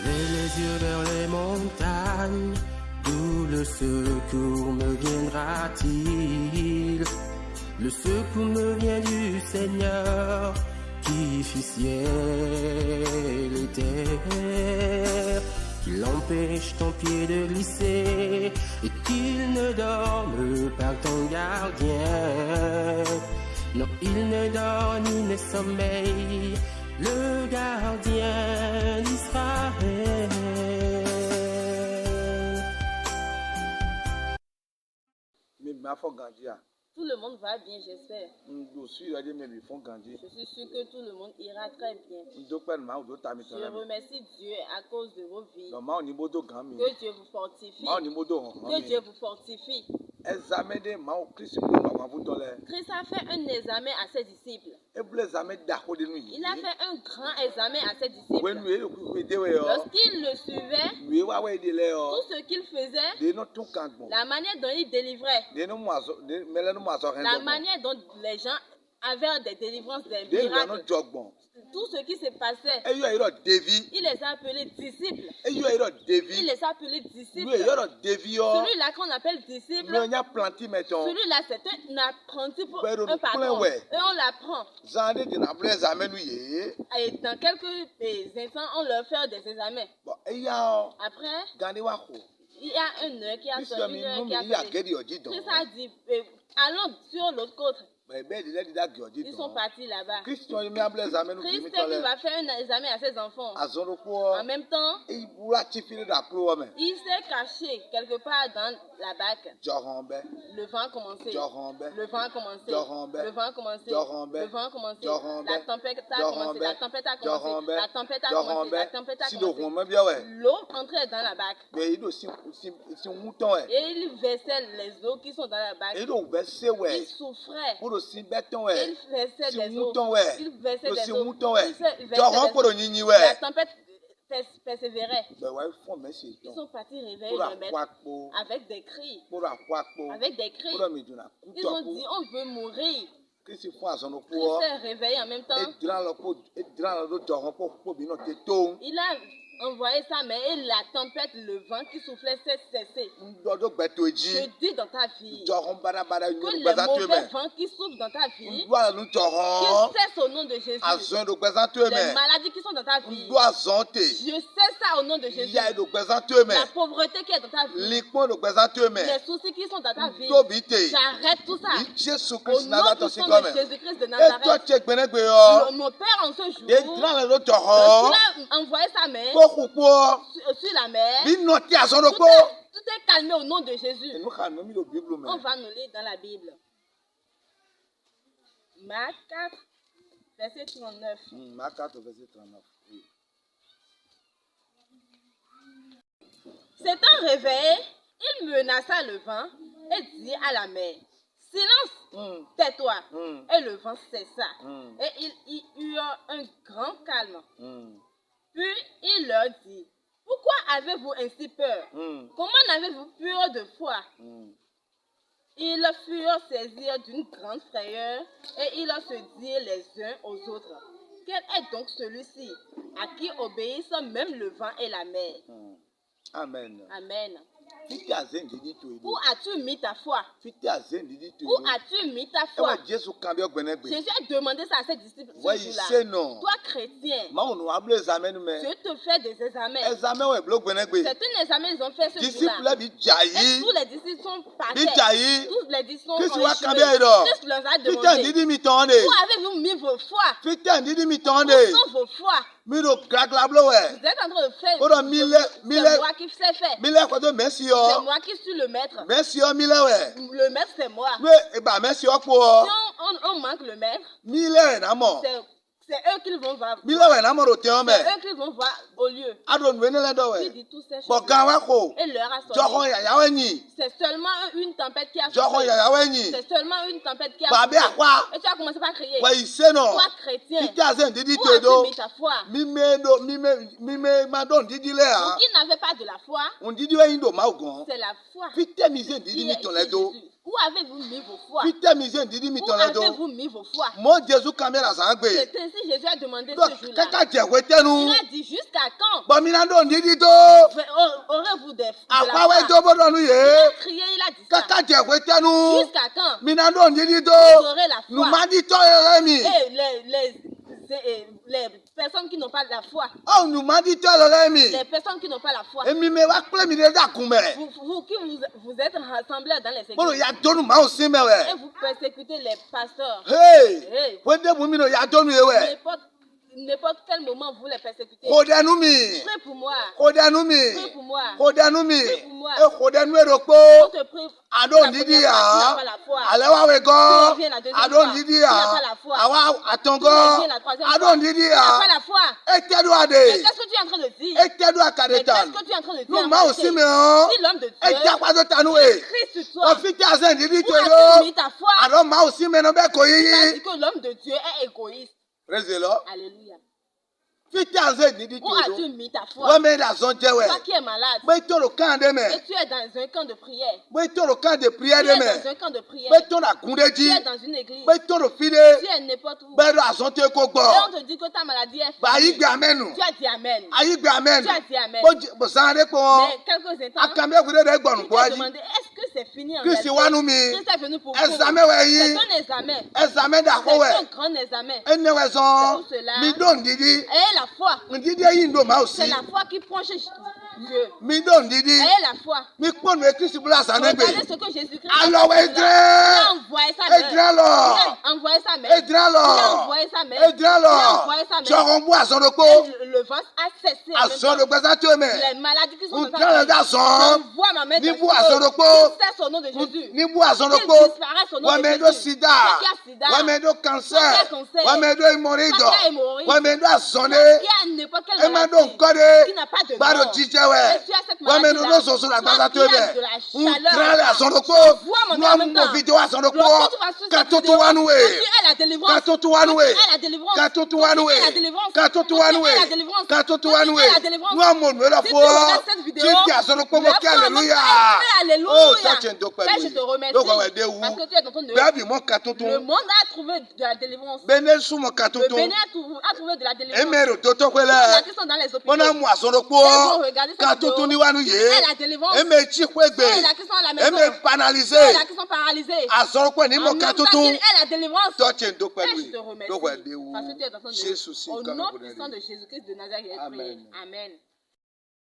les yeux vers les montagnes, d'où le secours me viendra-t-il? Le secours me vient du Seigneur, qui fit ciel et terre, qu'il empêche ton pied de glisser, et qu'il ne dorme pas ton gardien. Non, il ne dort ni ne sommeille, le gardien d'Israël. Tout le monde va bien, j'espère. Je suis sûr Je suis sûr que tout le monde ira très bien. Je remercie Dieu à cause de vos vies. Que Dieu vous fortifie. Que Dieu vous fortifie. Christ a fait un examen à ses disciples. Il a fait un grand examen à ses disciples. Lorsqu'il le suivait, tout ce qu'il faisait, la manière dont il délivrait, la manière dont les gens avaient des délivrances, des miracles, tout ce qui se passait, il les a appelés disciples. Il les a appelés disciples. Celui-là qu'on appelle disciple, celui-là c'est un apprenti pour un patron. Et on l'apprend. Et dans quelques instants, on leur fait des examens. Après, il y a un heure qui a sonné. Christ a dit, allons sur l'autre côte. Ils sont partis là-bas. Christ sait qu'il va faire un examen à ses enfants. En même temps, il s'est caché quelque part dans la barque. Le vent a commencé. Le vent a commencé. Le vent a commencé. Le vent a commencé. La tempête a commencé. La tempête a commencé. La tempête a commencé. La tempête a commencé. L'eau entrait dans la barque. Et il versait les eaux qui sont dans la barque. Il souffrait. Il versait des eaux. Il versait des eaux. La tempête persévérait. Ils sont partis réveiller le maître avec des cris. Avec des cris. Ils ont dit, on veut mourir. Christ s'est réveillé en même temps. Il a envoyé sa main et la tempête, le vent qui soufflait s'est cessé. Je dis dans ta vie que les mauvais vents qui soufflent dans ta vie, qui cessent au nom de Jésus. Les maladies qui sont dans ta vie, je sais ça au nom de Jésus. La pauvreté qui est dans ta vie, les soucis qui sont dans ta vie, j'arrête tout ça. Au nom du sang de Jésus-Christ de Nazareth, mon Père en ce jour, lorsqu'il a envoyé sa main sur la mer, tout est calmé au nom de Jésus. On va nous lire dans la Bible. Marc 4, verset 39. Marc 4, verset 39. Oui. S'étant réveillé, il menaça le vent et dit à la mer, silence, tais-toi. Et le vent cessa. Et il eut un grand calme. Puis il leur dit, pourquoi avez-vous ainsi peur? Comment n'avez-vous peur de foi? Ils furent saisis d'une grande frayeur et ils se dirent les uns aux autres, quel est donc celui-ci à qui obéissent même le vent et la mer? Amen. Amen. Où as-tu mis ta foi? Où as-tu mis ta foi? Jésus a demandé ça à ses disciples ce jour-là. Toi, chrétien, Dieu te fait des examens. C'est un examen qu'ils ont fait ce jour-là. Et tous les disciples sont partis. Tous les disciples sont échoués. Christ leur a demandé, où avez-vous mis vos foi? Où sont vos foi? Vous êtes en train de faire. C'est moi qui sais faire. C'est moi qui suis le maître. Le maître, c'est moi. Si on manque le maître, c'est eux qui vont voir. C'est eux qui vont voir au lieu. Il dit toutes ces choses. Et l'heure a sonné. C'est seulement une tempête qui a sonné. C'est seulement une tempête qui a sonné. Et tu as commencé par crier. Toi, chrétien, où as-tu mis ta foi? Donc, il n'avait pas de la foi. C'est la foi qui est Jésus. Où avez-vous mis vos foi? Où avez-vous mis vos foi? C'est ainsi Jésus a demandé ce jour-là. Il a dit jusqu'à quand? Aurez-vous de la foi? Il a crié, il a dit ça. Jusqu'à quand? Vous aurez la foi. Et les personnes qui n'ont pas la foi. Les personnes qui n'ont pas la foi. Vous qui vous êtes rassemblés dans les églises. Et vous persécutez les pasteurs. N'importe quel moment vous les persécutez. Prie pour moi. Prie pour moi. Prie pour moi. On te prie. I don't need it. Alewa we go. I don't need it. Awa atongo. I don't need it. Etedu ade. Qu'est-ce que tu es en train de dire? Etedu akadetan. Qu'est-ce que tu es en train de dire? Nous ma aussi me. Si l'homme de Dieu. Ejakwazo tanue. Crie sur toi. Ofite azen didi to yo. Mis ta foi. Alors ma aussi me no be koyi. C'est que l'homme de Dieu est égoïste. Praise the Lord. Alléluia. Où as-tu mis ta foi? Toi qui es malade. Et tu es dans un camp de prière. Tu es dans un camp de prière. Tu es dans une église. Tu es n'importe où. Et on te dit que ta maladie est finie. Tu as dit Amen. Tu as dit Amen. Mais quelques instants, tu as demandé, est-ce que c'est fini en réalité? Christ est venu pour vous. C'est un examen. C'est un grand examen. C'est pour cela. Et la foi. C'est la foi qui prend chez Dieu. Et la foi. Regardez ce que Jésus-Christ a envoyé sa mère. Il a envoyé sa mère. Il a envoyé sa mère. Il a envoyé sa mère. Le ventre a cessé. Les maladies qui sont dans sa mère. J'envoie ma mère dans son cesse au nom de Jésus. Disparaisse au nom de Jésus. Sida. Cancer. Hémorroïde. N'importe quelle maladie qui n'a pas de nom. Et tu as cette maladie-là. Tu as de la chaleur. Vois mon âme en même temps. Lorsque tu vas sur cette vidéo, quand tu es la délivrance. Quand tu es la délivrance. Quand tu es la délivrance. Quand tu es la délivrance. Quand tu es la délivrance. Si tu regardes cette vidéo, alléluia. Père, je te remercie. Parce que tu es dans ton œuvre. Le monde a trouvé de la délivrance. Le Bénin a trouvé de la délivrance. Qui sont dans les hôpitaux. La délivrance. Qui sont à la maison. Qui sont paralysés. En même temps qu'il est la délivrance. Je te remercie. Parce que tu es dans ton œuvre. Au nom puissant de Jésus-Christ de Nazareth. Amen.